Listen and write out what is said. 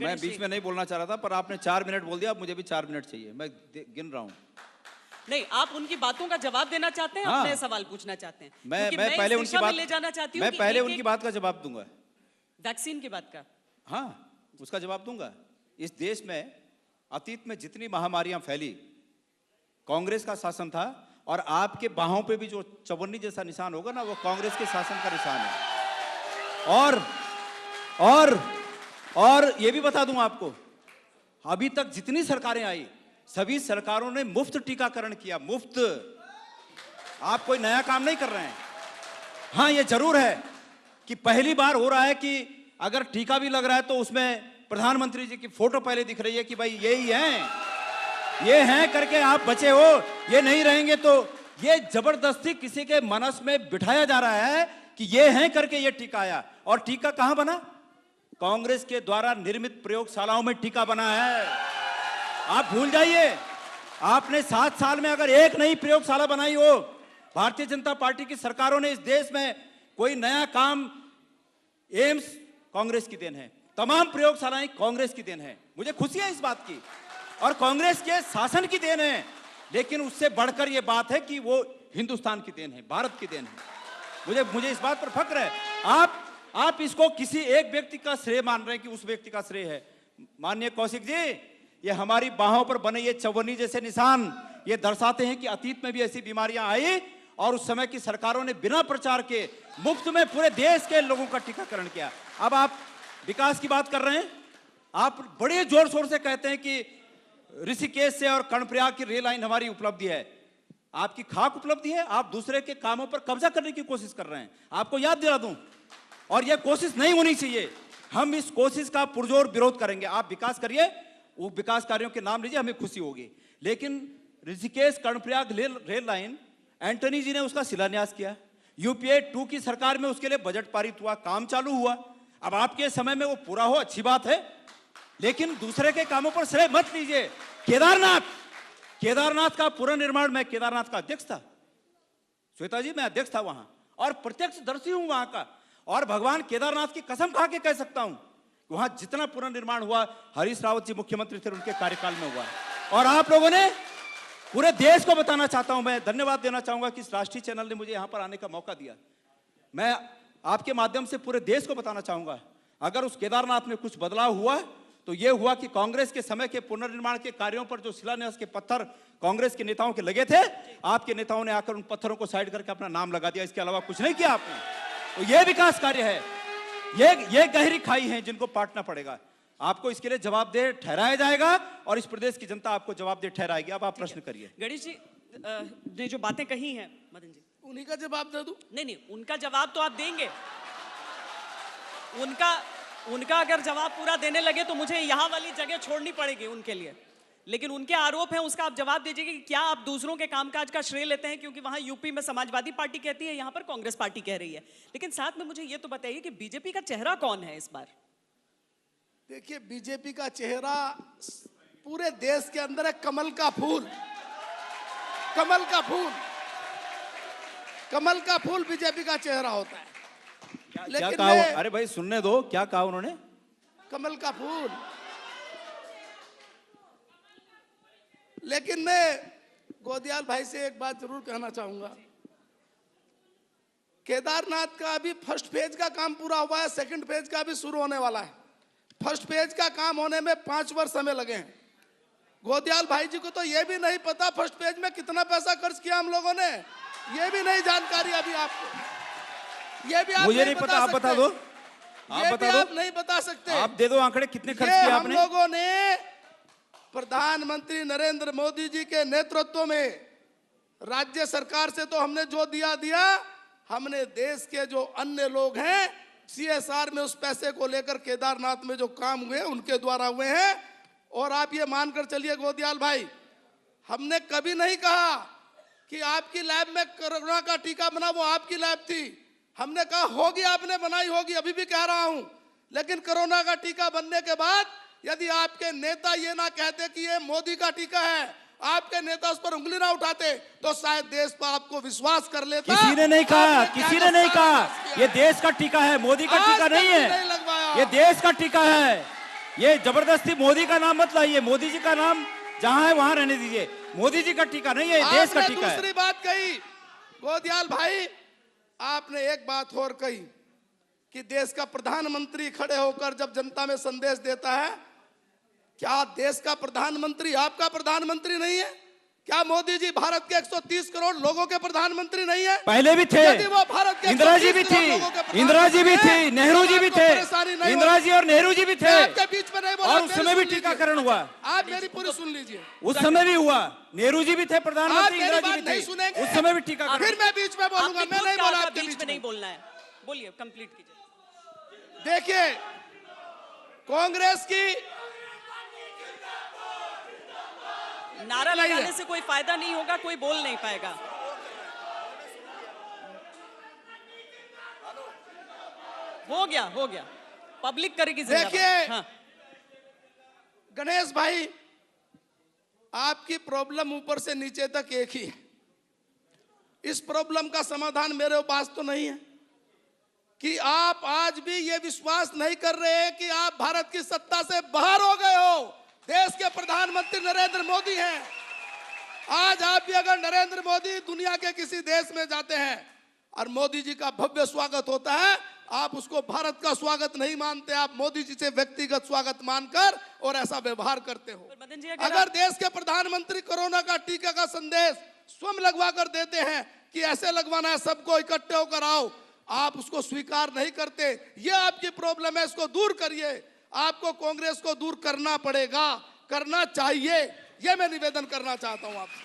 मैं बीच में नहीं बोलना चाह रहा था, पर आपने 4 मिनट बोल दिया, अब मुझे भी 4 मिनट चाहिए, मैं गिन रहा हूँ। नहीं, आप उनकी बातों का जवाब देना चाहते हैं, हाँ। अपने सवाल पूछना चाहते हैं? मैं पहले उनकी बात ले जाना चाहती हूँ, मैं पहले उनकी बात का जवाब दूंगा। वैक्सीन की बात का? हाँ, उसका जवाब दूंगा। इस देश में अतीत में जितनी महामारियां फैली, कांग्रेस का शासन था, और आपके बाहों पे भी जो चवन्नी जैसा निशान होगा ना, वो कांग्रेस के शासन का निशान है। और ये भी बता दूं आपको, अभी तक जितनी सरकारें आई, सभी सरकारों ने मुफ्त टीकाकरण किया, मुफ्त। आप कोई नया काम नहीं कर रहे हैं। हाँ, ये जरूर है कि पहली बार हो रहा है कि अगर टीका भी लग रहा है तो उसमें प्रधानमंत्री जी की फोटो पहले दिख रही है कि भाई ये ही हैं, ये हैं करके आप बचे हो। ये नहीं रहेंगे तो ये जबरदस्ती किसी के मनस में बिठाया जा रहा है कि ये हैं करके ये टीका आया। और टीका कहां बना? कांग्रेस के द्वारा निर्मित प्रयोगशालाओं में टीका बना है। आप भूल जाइए, आपने 7 साल में अगर एक नई प्रयोगशाला बनाई हो, भारतीय जनता पार्टी की सरकारों ने इस देश में कोई नया काम, एम्स कांग्रेस की देन है, तमाम प्रयोगशालाएं कांग्रेस की देन है। मुझे खुशी है इस बात की, और कांग्रेस के शासन की देन है। लेकिन उससे बढ़कर यह बात है कि वो हिंदुस्तान की देन है, भारत की देन है। मुझे इस बात पर फक्र है। आप इसको किसी एक व्यक्ति का श्रेय मान रहे हैं कि उस व्यक्ति का श्रेय है। माननीय कौशिक जी, ये हमारी बाहों पर बने ये चवन्नी जैसे निशान, ये दर्शाते हैं कि अतीत में भी ऐसी बीमारियां आई और उस समय की सरकारों ने बिना प्रचार के मुफ्त में पूरे देश के लोगों का टीकाकरण किया। अब आप विकास की बात कर रहे हैं, आप बड़े जोर शोर से कहते हैं कि ऋषिकेश से और कर्णप्रयाग की रेल लाइन हमारी उपलब्धि है। आपकी खाक उपलब्धि है, आप दूसरे के कामों पर कब्जा करने की कोशिश कर रहे हैं। आपको याद दिला दूं, और यह कोशिश नहीं होनी चाहिए। हम इस कोशिश का पुरजोर विरोध करेंगे। आप विकास करिए, वो विकास कार्यों के नाम लीजिए, हमें खुशी होगी। लेकिन ऋषिकेश कर्णप्रयाग रेल लाइन, एंटनी जी ने उसका शिलान्यास किया, यूपीए 2 की सरकार में उसके लिए बजट पारित हुआ, काम चालू हुआ। अब आपके समय में वो पूरा हो, अच्छी बात है, लेकिन दूसरे के कामों पर श्रेय मत लीजिए। केदारनाथ का पुनर्निर्माण, मैं केदारनाथ का अध्यक्ष था, श्वेता जी, मैं अध्यक्ष था वहां, और प्रत्यक्षदर्शी हूं वहां का। और भगवान केदारनाथ की कसम खा के कह सकता हूं, वहां जितना पुनर्निर्माण हुआ, हरीश रावत जी मुख्यमंत्री थे, उनके कार्यकाल में हुआ। और आप लोगों ने पूरे देश को बताना चाहता हूं, मैं धन्यवाद देना चाहूंगा कि इस राष्ट्रीय चैनल ने मुझे यहां पर आने का मौका दिया। मैं आपके माध्यम से पूरे देश को बताना चाहूंगा, अगर उस केदारनाथ में कुछ बदलाव हुआ तो यह हुआ कि कांग्रेस के समय के पुनर्निर्माण के कार्यों पर जो शिलान्यास के पत्थर कांग्रेस के नेताओं के लगे थे, आपके नेताओं ने आकर उन पत्थरों को साइड करके अपना नाम लगा दिया। इसके अलावा कुछ नहीं किया आपने। तो यह विकास कार्य है, ये गहरी खाई है जिनको पाटना पड़ेगा। आपको इसके लिए जवाबदेह ठहराया जाएगा और इस प्रदेश की जनता आपको जवाबदेह ठहराएगी। अब आप प्रश्न करिए। गणेश जी ने जो बातें कही हैं, मदन जी, उन्हीं का जवाब दे दूं? नहीं, उनका जवाब तो आप देंगे। उनका अगर जवाब पूरा देने लगे तो मुझे यहाँ वाली जगह छोड़नी पड़ेगी उनके लिए। लेकिन उनके आरोप हैं, उसका आप जवाब दीजिए कि क्या आप दूसरों के कामकाज का श्रेय लेते हैं, क्योंकि वहां यूपी में समाजवादी पार्टी कहती है, यहाँ पर कांग्रेस पार्टी कह रही है। लेकिन साथ में मुझे ये तो बताइए कि बीजेपी का चेहरा कौन है इस बार? देखिए, बीजेपी का चेहरा पूरे देश के अंदर है कमल का फूल। कमल का फूल, कमल का फूल बीजेपी का चेहरा होता है। क्या कहा? अरे भाई सुनने दो, क्या कहा उन्होंने? कमल का फूल। लेकिन मैं गोदियाल भाई से एक बात जरूर कहना चाहूंगा, केदारनाथ का अभी फर्स्ट फेज का काम पूरा हुआ है, सेकंड फेज का भी शुरू होने वाला है। फर्स्ट फेज का काम होने में 5 वर्ष समय लगे हैं। गोदियाल भाई जी को तो यह भी नहीं पता फर्स्ट फेज में कितना पैसा खर्च किया हम लोगों ने, यह भी नहीं जानकारी अभी आपको। ये भी आप मुझे नहीं पता, आप बता दो। आप बता दो। आप नहीं बता सकते। आप दे दो आंकड़े, कितने खर्च किए आपने? हम लोगों ने प्रधानमंत्री नरेंद्र मोदी जी के नेतृत्व में राज्य सरकार से तो हमने जो दिया, हमने देश के जो अन्य लोग हैं CSR में उस पैसे को लेकर केदारनाथ में जो काम हुए उनके द्वारा हुए हैं। और आप ये मानकर चलिए गोदियाल भाई, हमने कभी नहीं कहा कि आपकी लैब में कोरोना का टीका बना, वो आपकी लैब थी। हमने कहा होगी, आपने बनाई होगी, अभी भी कह रहा हूं। लेकिन कोरोना का टीका बनने के बाद यदि आपके नेता ये ना कहते कि ये मोदी का टीका है, आपके नेता उस पर उंगली ना उठाते, तो शायद देश पर आपको विश्वास कर लेता। किसी ने नहीं कहा, किसी ने नहीं कहा ये देश का टीका है, मोदी का टीका नहीं है, ये देश का टीका है। ये जबरदस्ती मोदी का नाम मत लाइए, मोदी जी का नाम जहां है वहां रहने दीजिए। मोदी जी का टीका नहीं है, देश का आपने टीका है। दूसरी बात कही गोदियाल भाई, आपने एक बात और कही कि देश का प्रधानमंत्री खड़े होकर जब जनता में संदेश देता है, क्या देश का प्रधानमंत्री आपका प्रधानमंत्री नहीं है? क्या मोदी जी भारत के 130 करोड़ लोगों के प्रधानमंत्री नहीं है? पहले भी थे, यदि वो भारत के इंदिरा जी 130 भी करोड़ थी, लोगों के प्रधानमंत्री इंदिरा जी भी हैं, थी, नेहरू जी भी आपको थे, परेशानी नहीं इंदिरा होगी। जी और नेहरू जी भी थे, मैं आपके बीच में नहीं बोला, और उस समय भी टीकाकरण हुआ। आप मेरी पूरी सुन लीजिए। उस समय भी हुआ, नेहरू जी भी थे प्रधानमंत्री, आप मेरी इंदिरा जी बात भी नहीं थी, सुनेंगे। उस समय भी टीकाकरण। फिर मैं बीच में बोलूंगा, आपने मैं खुद नहीं कहा बोला था आपके बीच में नहीं बोलना है। बोलिए, कंप्लीट कीजिए। देखिए, कांग्रेस की नारा लगाने से कोई फायदा नहीं होगा, कोई बोल नहीं पाएगा। हो गया, पब्लिक करेगी जिंदाबाद। देखिए, हाँ। गणेश भाई, आपकी प्रॉब्लम ऊपर से नीचे तक एक ही है। इस प्रॉब्लम का समाधान मेरे पास तो नहीं है कि आप आज भी ये विश्वास नहीं कर रहे हैं कि आप भारत की सत्ता से बाहर हो गए हो। देश के प्रधानमंत्री नरेंद्र मोदी हैं। आज आप भी अगर नरेंद्र मोदी दुनिया के किसी देश में जाते हैं और मोदी जी का भव्य स्वागत होता है, आप उसको भारत का स्वागत नहीं मानते, आप मोदी जी से व्यक्तिगत स्वागत मानकर और ऐसा व्यवहार करते हो। मदन जी, अगर देश के प्रधानमंत्री कोरोना का टीका का संदेश स्वयं लगवा कर देते हैं कि ऐसे लगवाना है, सबको इकट्ठे होकर आओ, आप उसको स्वीकार नहीं करते, ये आपकी प्रॉब्लम है, इसको दूर करिए। आपको कांग्रेस को दूर करना पड़ेगा, करना चाहिए, ये मैं निवेदन करना चाहता हूं आपसे।